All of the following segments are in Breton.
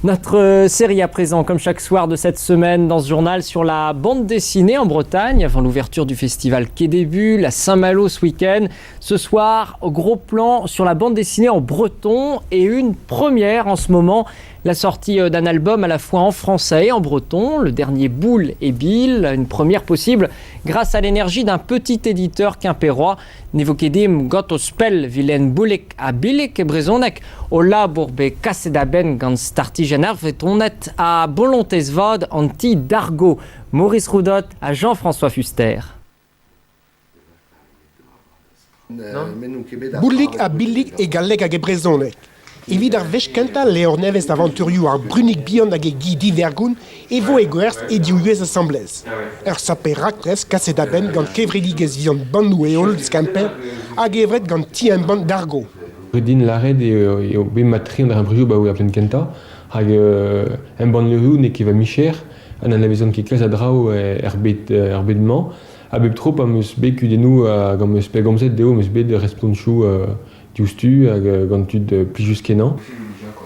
Notre série à présent, comme chaque soir de cette semaine dans ce journal, sur la bande dessinée en Bretagne, avant l'ouverture du festival Quai des Bulles, à Saint-Malo ce week-end. Ce soir, gros plan sur la bande dessinée en breton et une première en ce moment, la sortie d'un album à la fois en français et en breton, le dernier Boule et Bill, une première possible grâce à l'énergie d'un petit éditeur quimpérois. Nevokedim got ospel vilen boulek a bilek e brezonek o labour be kasedaben gant startigenar vetonet à Bolontesvod anti Dargo. Maurice Roudot à Jean-François Fuster. Bullik a billik e galleg hag e brezonek. Evit ar vechkenta lehor nevez aventurioù ar brunig bihan hag e gi divergoun e vo e gwerz e diouez assemblez. Ur sape raktres kaset aben gant kevredigez vihan bandou e hol skamper hag evret gant ti en band d'argo. Redin lared eo be matri an ar imbrioù ba oe a plen kenta hag en band leroù ne keva micher an anavezon ket klas a drao er bedman a bep trop am eus be kudennou gant eus pe gomzet deo eus be de responchou dioustu hag gant tud plijus kenan.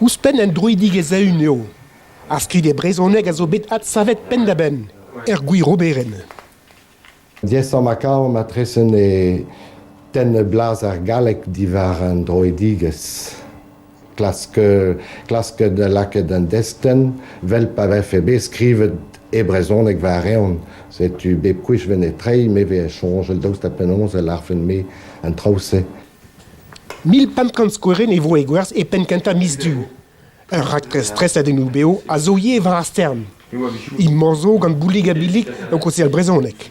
Ouspen en druidig ez aun eo. Ar skrid e brezonek a zo bet at savet pen da ben. Gwi roberen. Diez an makao matresen e ten blaz ar galek divar an droidigez. Klaske de laket an desten, vel pa vef e be skrivet e brezonek va reon. Setu bep kouich ven e trei, me ve e chonjel daoust apenonz el arfen me an trause. 1500 skoueren e vo e gwerz e pen kenta mis du. Ur raktres stres adennou beo a zoie var ar stern. I morzo gant boulig a bilik an kose al brezonek.